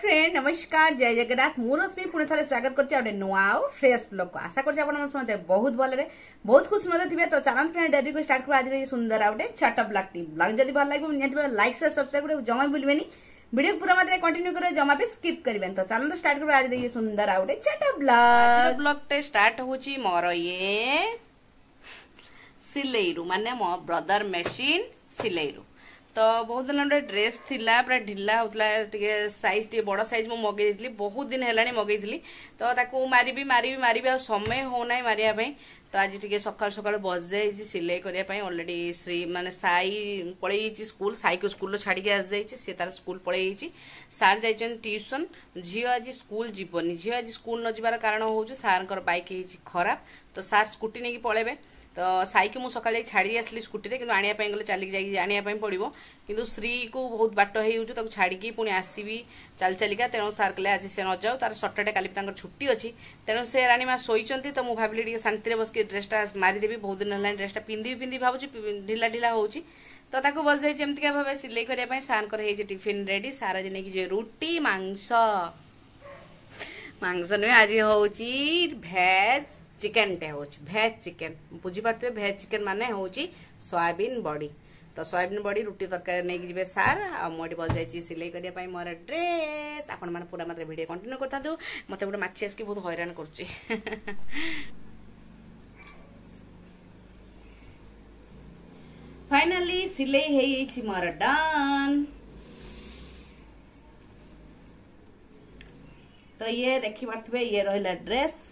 Friend नमस्कार जय जगन्नाथ मु रश्मि पुणे थे स्वागत कर नुआ फ्रेश ब्लॉग को आशा कर बहुत भल बहुत खुशी मत थे। तो चलते फ्रेंड डेली को स्टार्ट कर आज सुंदर आउटे छोट ब्लॉग टी ब्लॉग जब भल लगे निहत लाइक शेयर सब्सक्राइब जमा भूलें वीडियो पूरा मात्रा कंटिन्यू कर जमा भी स्किप करें। तो चलते स्टार्ट कर आज ये सुंदर आउटे छोट ब्लॉग ब्लॉग स्टार्ट होची मोर ये सिलेई माने मो ब्रदर मशीन सिलेई तो बहुत दिन गोटे ड्रेस थिला पूरा ढिला होता साइज टे बड़ साइज मु मगई बहुत दिन है मगई तो ताकू मारी मारी आ समय होना मारे तो आज टे सका सका बस जाए सिलाई करने ऑलरेडी श्री माने साई पलि स्कूल साई को स्कूल छाड़ी आसी सी तार स्कूल पलि सार जाइए ट्यूशन झी आज स्कूल जीवनी झी आज स्कूल न जबार कारण हूँ सार बाइक खराब तो सार स्कूटी नहीं पलैबे तो साई को मुझे सकाल छाड़ी आसली स्कूटी रे आने गले चलिक आने पड़ो किंतु श्री को बहुत बाट हो छाड़ी पुणी आसबि चल चलिका तेणु सार कहले आज से न जाऊ तार सटरडे काली छुट्टी अच्छी तेणु से राणी माँ शोचती तो मुझे भाविली शांति बस ड्रेसटा मारिदेवी बहुत दिन है ड्रेसटा पिंधि भावुँ ढिला ढिला हो तो ताको बस जाइए एमती भाव सिलाई करने सार टिफिन रेडी सार आज नहीं रुटी मांस नुहे आज हूँ भेज चिकेन टे हूँ भेज चिकेन बुझीपे भेज चिकेन माने हूँ सोयाबीन बड़ी तो सोयाबीन बड़ी रुटी तरकारी नहीं जी सार आठ बस जाइए सिलाई करने मोर ड्रेस आपण मैंने पूरा मात्र वीडियो कंटिन्यू करता मत गोटे माछी आसिक बहुत हैरान कर फाइनाली सिलाई है मोर डन। तो ये देखी पारे ये रहा ड्रेस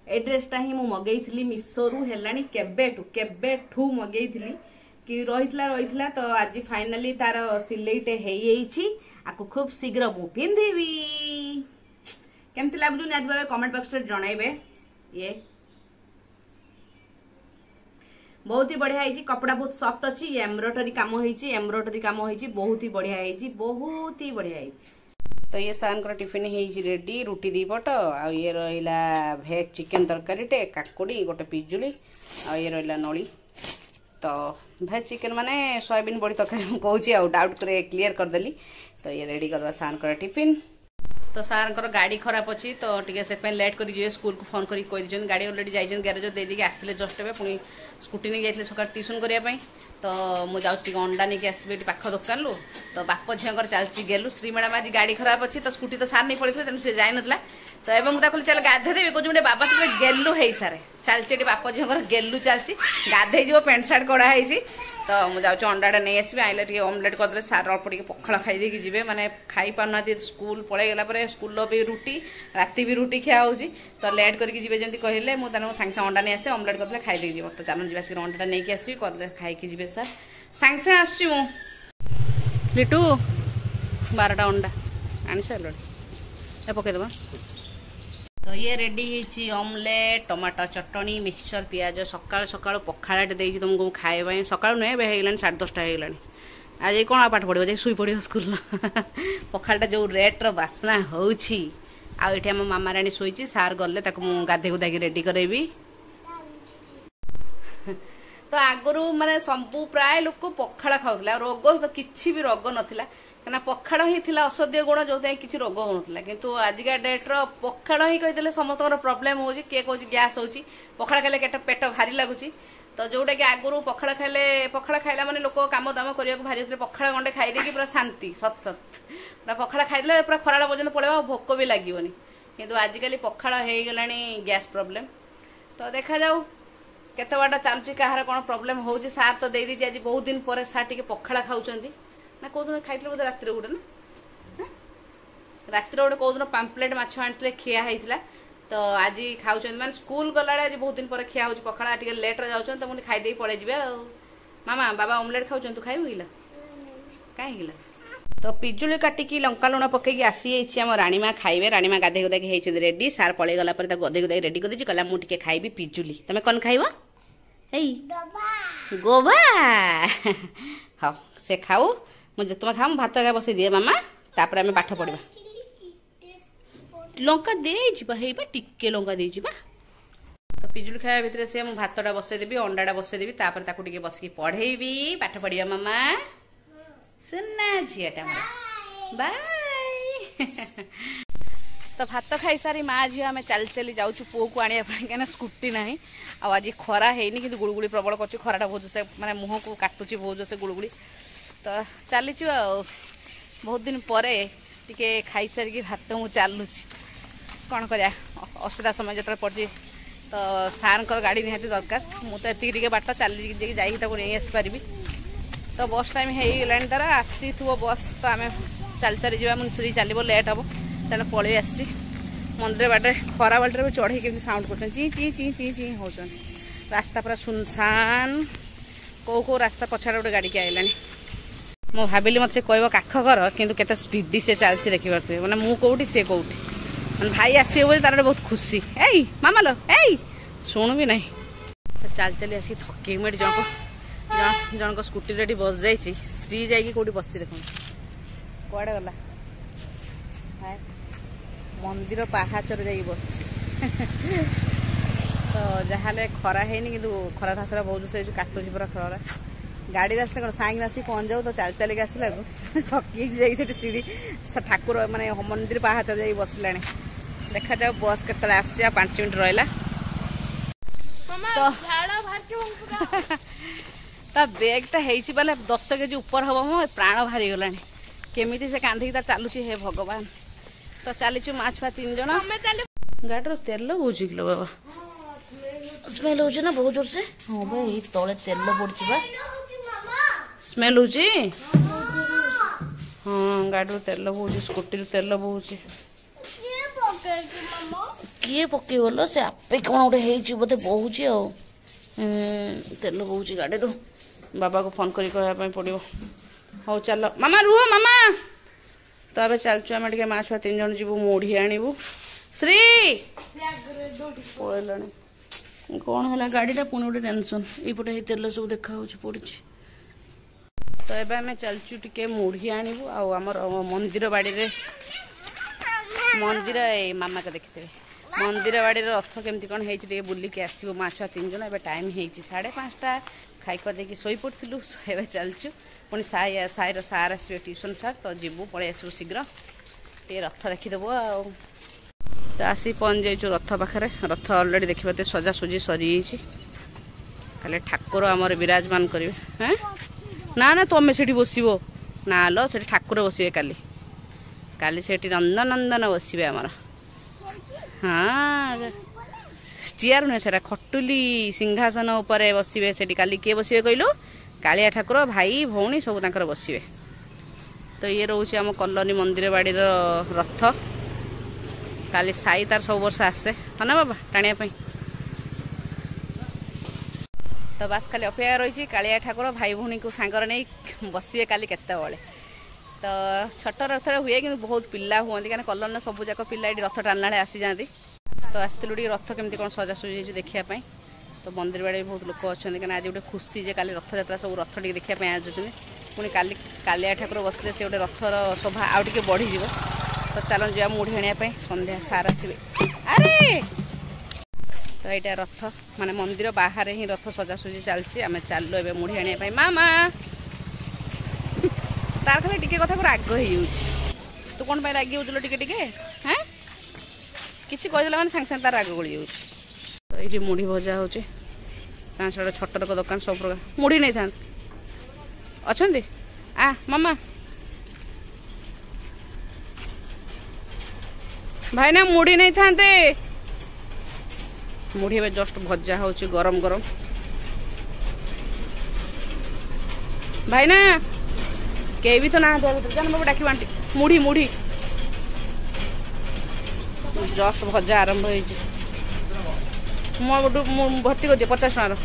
ए ड्रेसटा ही मु मगई मिशोरू है केबेठू मगई कि रही तो आज फाइनाली तार सिलेटे हो खूब शीघ्र मु पिंधिबी केमती लगुच निहत भाव कमेंट बॉक्स रे जणाइबे। ये बहुत ही बढ़िया है कपड़ा बहुत सॉफ्ट अच्छी एम्ब्रॉयडरी काम होती बहुत ही बढ़िया है बहुत ही बढ़िया है। तो ये सार टिफिन रेडी रुटी दी पट आ ये रहा भेज चिकेन तरकारी टे काकुड़ी गोटे पिजुली आ ये रहा नली तो भेज चिकेन माने सोयाबीन बड़ी तरकारी कहूँ डाउट कर क्लीयर करदेली। तो ये रेडी करवा सार टिफिन। तो सार गाड़ी खराब अच्छी तो टे से लेट कर स्कूल को फोन कर कही गाड़ी ऑलरेडी जाइए गैरेज देदी आसिले जस्ट ए पुणी स्कूटी नहीं जाइए सका ट्यूशन करने तो मुझे जाऊँ अंडा नहीं आसबि पाख दुकान लु तो बाप झीर चलती गेलु श्री मैडम आज गाड़ी खराब अच्छी तो स्कूटी तो सार नहीं पड़े तेनाली से जाए ना तो एवं मुझे चल गाधेदेवी कहे बाबा सब गेलु हो सारे चलती बाप झीर गेलु चलती गाधे पेंट सार्ट कड़ा तो मुझे जाऊँ अंडाटा नहीं आसबि आइले टे ऑमलेट करदे सार अल्प टे पखाड़ खाई जी मैंने खाई पारना स्कूल पलैगला स्कूल भी रुटी राति भी रुटी खिया हो तो लेट करके जी जमी कहले मुझे सागे सागे अंडा नहीं आसे ऑमलेट करदे खाई जी तो चल जी अंडाटा नहीं आसबि करदे खाई जी सर सागे सागे आसुची मु लिटू 12टा अंडा आनी सारे पकईदबा। तो ये रेडी है ऑमलेट टमाटो चटनी मिक्सचर पियाज सकाल सकाल पखाड़ाटे देती तुमको खाए सका नुहे 10:30 हो आज कौन पाठ पढ़ो जाए शुई पड़ो स्कूल पखाड़ा जो रेट्र बास्ना होची आम मामा राणी शोची सार गले गाधे गुधा रेडी करेबी। तो आगुरी माने सबू प्राय लोक पखाड़ खाऊला रोग तो किसी भी रोग नाला कहीं पखाड़ ही थिला औषधीय गुण जो किसी रोग होना किंतु आजिका डेट्र पखाड़ ही कहीदेले समस्त प्रोब्लेम हो किए कौन गैस हो पखाड़ खाइले पेट भारी लगुच तो जोटा कि आगुरी पखाड़ खाइला माने लोक काम दाम करने भारी होते पखाड़ गंडे खाईदे पूरा शांति सत पूरा पखाड़ खाईदे पूरा खराड़ा पर्यटन पड़े भोक भी लगभग किंतु आजिकल पखाड़ हो गला गैस प्रोब्लेम। तो देखा जाऊ केते बाटा चलुची कहार कौन प्रोब्लेम हो सार तो दे दीजिए आज बहुत दिन पर सार टे पखाड़ा खाऊँ ना कौ दिन खाई बोधे रात गोटे ना रात गोटे कौ दिन पाम्पलेट माछ आनी खिया होता तो आज खाऊँ मैंने स्कूल गला आज बहुत दिन पर खिया हो पखाड़ा टे लेट्रे जाऊँ तो मुझे खाईदे पड़े जी मामा बाबा ऑमलेट खाऊँ तू खाइबू हिला कहीं तो पिजुली काटिकी लंका लुण पकईकी आसी आम राणीमा खाइबे राणीमा गाधे गुधा रेडी सार पलि गला गधे गुधा रेडी कर कहला मुझे खाइबी पिजुली तुम कौन खाइब गोबा हाँ से खाऊ मुझे तुम खाओ भात एका बसई दिए मामा तापर आम पाठ पढ़ा लंका देबा टिके लंका दे तो पिजुली खाया भितर से मुझे भातटा बसईदेवी अंडाटा बसईदेवी तापर बसिक पढ़ेबी पाठ पढ़ा मामा सुना झीटा बाय। तो भात खाई सारी माँ झी आम चली चली जाऊँ पुओ को आने कहीं स्कूटी ना आज खरा है कि गुड़गुड़ी प्रबल कर खराटा बहुत से माने मुँह को काटुची बहुत से गुड़गुड़ी तो चलीचु बहुत दिन पर टिके खाई सारिकी भात मुझे चलुची कौन करा असुविधा समय जो पड़ी तो सार गाड़ी निहाती दरकार मुझे एति बाट चली नहीं आसपारि तो बस टाइम हो गला तार आसी थो बस तो आम चल चली जा मुझे चलो लेट हम तेना पलि आसी मंदिर बाटे खरा बाटे भी चढ़े के साउंड कर ची ची ची ची ची हो रास्ता पूरा सुनसान कौ रास्ता पछाड़ गोटे गाड़ी के आइलानी मु भाविली मत से कह काख कर किंतु केते स्पीडी से चलती देखी पारे मैंने मु कौटी से कौटी मैंने भाई आसे बोली तार बहुत खुशी ए मामा लो ए शुणु भी नहीं तो चल चली आसी थके मुझे जन स्कूटी रेडी बस जाइए श्री जाकि कौटी बस देख कड़े गला मंदिर पहाचर जा बस तो जहाँ खरा है कि खरा धासरा बहुत से काटुची पूरा खरा गाड़ी आसले कौन सांगे आसी पहुँच जाऊ तो चल चलिक आसला थकी जाइए सीढ़ी ठाकुर माने मंदिर पहाचर जा बसला देखा जाओ बस के 5 मिनट रहा तो बेगटा होले 10 केजी ऊपर हम मो प्राण बाहरी गला केमी से कांधिक चलुची हे भगवान तो चलीचु माँ छुआ 3 जन गाड़ी तेल हूँ किलो बाबा स्मेल हो ना बहुत जोर से हाँ भाई तले तेल पड़ा स्मेल हो हाँ गाड़ी तेल बोझ स्कूटी तेल बोझ किए पकेबल से आपे कौन गोटे बोधे बोझ तेल बोझ गाड़ी बाबा को फोन कर कहवाई पड़ो हौ चल मामा रुह मामा तो अब चलचु आम टे माँ छुआ 3 जन जीवु मुढ़ी आणबू श्री पड़ेला कौन है गाड़ीटा पुणी गोटे टेंशन यपटे तेल सब देखा पड़ी तो ये आम चलचु टे मुढ़ी आणबू आमर मंदिर बाड़ी रे मंदिर मामा को देखते मंदिर बाड़ी रथ केमती कौन है बुलिकी आसो माँ छुआ 3 जन ए टाइम हो 5:30 खाई कर शोई पड़ू ए चलचु पुणी साईर सार आसवे ट्यूशन सार तो जीवु पलि आसू शीघ्र टे रथ देखीदेव तो आसी पहुँच जाइए रथ पाखे रथ अलरेडी देखिए सजासुजी सरी खाली ठाकुर आमर विराजमान करेंगे हाँ ना ना तुम से बसो ना लो से ठाकुर बसवे काली काली से नंदनंदन बसवे आमर हाँ चेयर नुहे से खटुली सिंहासन उपर बसवे से काली किए बसवे कहलु कालिया ठाकुर भाई भौणी सब तांकर बसवे तो ये रोचे आम कॉलोनी मंदिर बाड़ी रथ काली साई तार सब वर्ष आसे हाँ ना बाबा टाणिया तो बास खाली अपेक्षा रही कालिया ठाकुर भाई भौणी को सांगर नहीं बसवे काली केते तो छोट रथ हुए कि बहुत पिला हुआ क्या कॉलोनी सब जाक पिला ये रथ टाणला आसी जाती तो आसलु रथ केमती कौन सजासुजी देखापी तो मंदिर बाड़ी बहुत लोक अच्छा क्या आज गोटे खुशी जे काली रथ यात्रा सब रथ टे देखापी आजुच्च पुणी काली कालिया ठाकुर बसले से गोटे रथर शोभा आउ टे बढ़ी तो चलो जा मुढ़ी आने संध्या सार आसवे अरे तो यहाँ रथ माने मंदिर बाहर ही रथ सजासुजी चलती आम चलु ए मुढ़ी आने मामा तार खाली टिके कथा राग हो तू कौन रागी हो टिके हाँ किसी कहीदेला मैंने सांगे सांगे तार राग गली तो ये मुढ़ी भजा हो छोटर को दुकान सब प्रकार मुढ़ी नहीं था अच्छा आ मामा भाई ना मुढ़ी नहीं था मुढ़ी ए जस्ट भजा हो गरम गरम भाई ना के भी तो ना जान बाबू डाक आंटी मुढ़ी मुढ़ी जस्ट भजा आरंभ भर्ती कर 50 टकर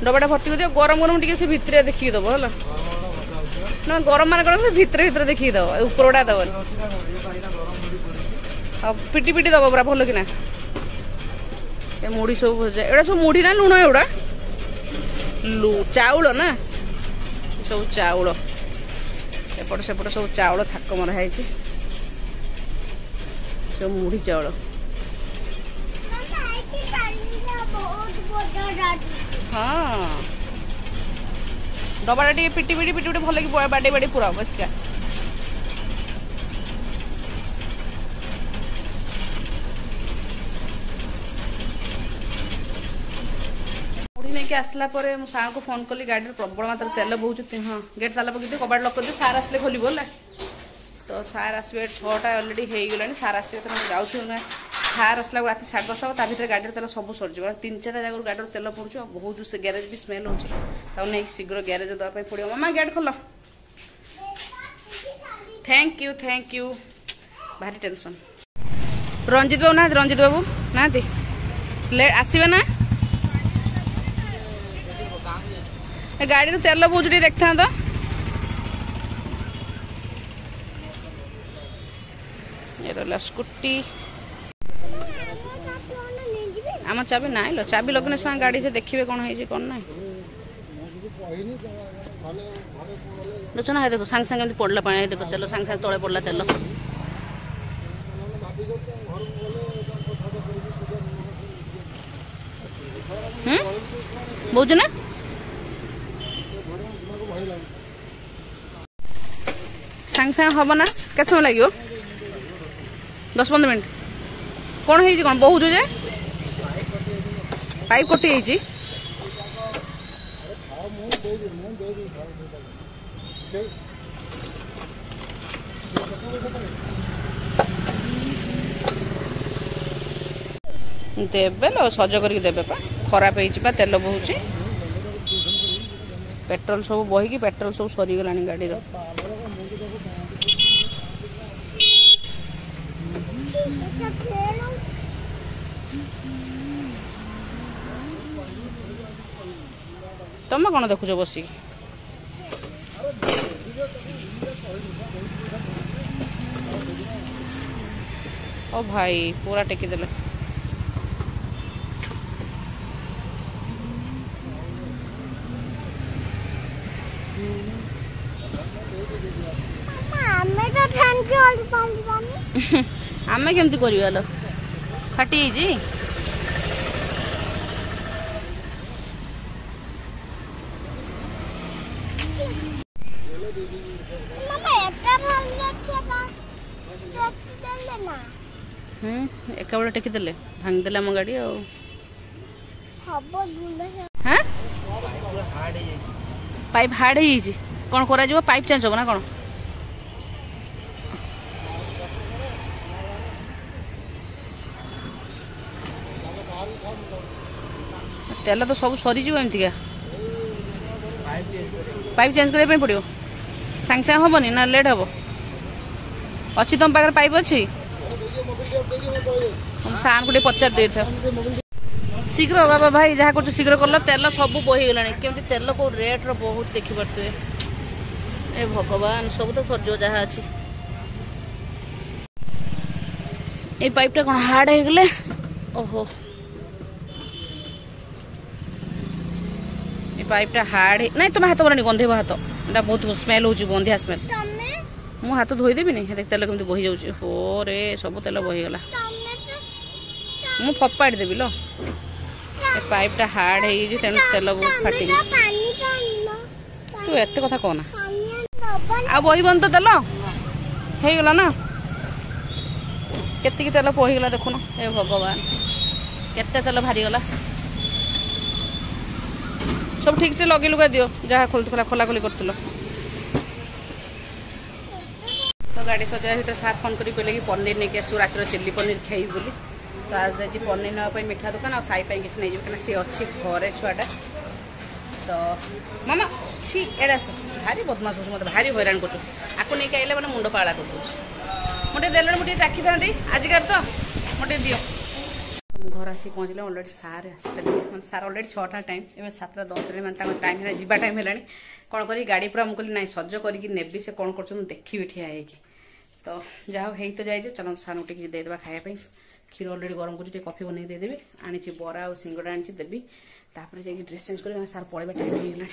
डबाटा भर्ती कर गरम गरम टी से भितर देखिए दब है ना गरम मान गरम भितर भितर देखिए दब उपरटा दब पिटी पिटी दब पूरा भल कि मुढ़ी सब भजा एड़ा सब मुढ़ी ना लुण एगुड़ा चाउल ना सब चाउल एपट सेपट सब चाउल थाक मराई सब मुढ़ी चाउल हाँ डबाटा टे पिटी पिटी पिटी भल कि बाड़े बाड़े पूरा बसका ଦେଇକି ଆସିଲା ପରେ ମୁଁ ସାର୍ଙ୍କୁ ଫୋନ୍ କଲି ଗାଡ଼ିରେ ପ୍ରବଳ ମାତ୍ରାରେ ତେଲ ବହୁଛି। ହଁ ଗେଟ୍ ତାଲା ପକେଇଦିଅ, କବାଟ ଲକ୍ କରିଦିଅ, ସାର୍ ଆସିଲେ ଖୋଲିବ ହେଲା। ତ ସାର୍ ଆସିବେ 6ଟା ଅଲରେଡ଼ି ହେଇଗଲାଣି। ସାର୍ ଆସିବେ ତ ମୁଁ ଯାଉଛୁ ନା, ସାର୍ ଆସିଲା ରାତି 10:30 ହେବ। ତା ଭିତରେ ଗାଡ଼ିର ତେଲ ସବୁ ସରିଯିବ। 3-4ଟା ଜାଗାରୁ ଗାଡ଼ିର ତେଲ ପଡ଼ୁଛି ଆଉ ବହୁତ ସେ ଗ୍ୟାରେଜ ବି ସ୍ମେଲ୍ ହେଉଛି। ତାକୁ ନେଇକି ଶୀଘ୍ର ଗ୍ୟାରେଜ ଦେବା ପାଇଁ ପଡ଼ିବ। ମାମା ଗେଟ୍ ଖୋଲ। Thank you. ଭାରି ଟେନସନ୍। ରଞ୍ଜିତ ବାବୁ ନାହାନ୍ତି, ରଞ୍ଜିତ ବାବୁ ନାହାନ୍ତି, ଆସିବେ ନା? ଏ ଗାଡ଼ିରୁ ତେଲ ବହୁଛି, ଟିକେ ଦେଖିଥାନ୍ତ। ଏ ରହିଲା ସ୍କୁଟି। ଆମ ଚାବି ନାଇଁ लो, ଚାବି ଲଗେଇଲେ ସାଙ୍ଗେ ଗାଡ଼ି ସେ ଦେଖିବେ କ'ଣ ହେଇଛି କ'ଣ ନାହିଁ। ଦେଖୁଛ ନା, ଦେଖ ସାଙ୍ଗେ ସାଙ୍ଗେ ଏମିତି ପଡ଼ିଲା ପାଣି, ଦେଖ ତେଲ ସାଙ୍ଗେ ସାଙ୍ଗେ ତଳେ ପଡ଼ିଲା ତେଲ। ବହୁଛୁ ନା? ସାଙ୍ଗେ ସାଙ୍ଗେ ହବ ନା? କେତେ ସମୟ ଲାଗିବ? 10-15 ମିନିଟ୍। କ'ଣ ହେଇଛି, କ'ଣ ବହୁଛୁ ଯେ? ପାଇପ୍ କଟି ଯାଇଛି। ଦେବେ लो, ସଜ କରିକି ଦେବେ ପା। ଖରାପ ହେଇଛି ପା, ତେଲ ବହୁଛି। पेट्रोल सब बहिकी पेट्रोल सब सरीगला गाड़ी तुम कौन देखुच बसिक ओ भाई पूरा टेकीदेले आमे केमती करिवालो फाटी जी एका बेला टेकीदेले भांगदेले आम गाड़ी पाइप हार्ड है कौन करा पाइप चेंज हो ना कौन तेल तो सब सरीज एमतीका पाइप चेंज करने पड़ो सांगे सांगे हेनी ना लेट हम अच्छी तुम पाखे पाइप अच्छी सार को पचार दे शीघ्र बाबा भाई जहाँ कर शीघ्र कल तेल सब बहीगला केमती तेल को रेट रो बहुत देखी पारे ए भगवान सब तो सरज जहाँ अच्छी ये पाइपटा कौन हार्ड हो गले ओहो पाइपटा हार्ड नहीं तुम हाथ बना गंधेब हाथ बहुत स्मेल हो गंधिया स्मेल मु हाथ धोईदेवी नहीं देख तेल कमी बही जाऊँ हो रे सब तेल बहीगला मु फपाड़ी देवी लो पाइपटा हार्ड हो तेल बहुत फाटी तू एत कथा कहना आ बहबन तो तेल होगला ना केतिकी तेल बहीगला देखुन ए भगवान केते तेल भारीगला सब ठीक से लगे लुगा दियो जहाँ खोलुला खोला खोली कर तो गाड़ी सजा भर साथ फोन कर कहले कि पनीर नहीं आसू रात चिल्ली पनीर खाई बोली तो आज जाए पनीर नापी मिठा दुकान और साई किसी नहीं कहीं सी अच्छी घरे छुआटा तो मामा छी एड़ा भारी बदमाश हो मतलब भारी हैरान कर नहीं आइले मैंने मुंड पाला कर मुझे देले मुझे चाखी था आजिकार तो मुझे दियो घर आसिक पहुँचले अलरेडी सार आसले मतलब सार अलरेडी 6टा टाइम ए 7:10 मैंने टाइम है जीवा टाइम है कौन कर गाड़ी पूरा मुझे ना सज करके नेबी से कौन कर देखी ठिया तो जहाँ हो तो जाए चलो सार को देदेबा खायापी क्षीर अलरेडी गरम कर कफी बनई देदेवी आनी बरा और सिंगड़ा आनी देवी तापर जाकि ड्रेस चेंज कर सार पलैबा टाइम हो गला।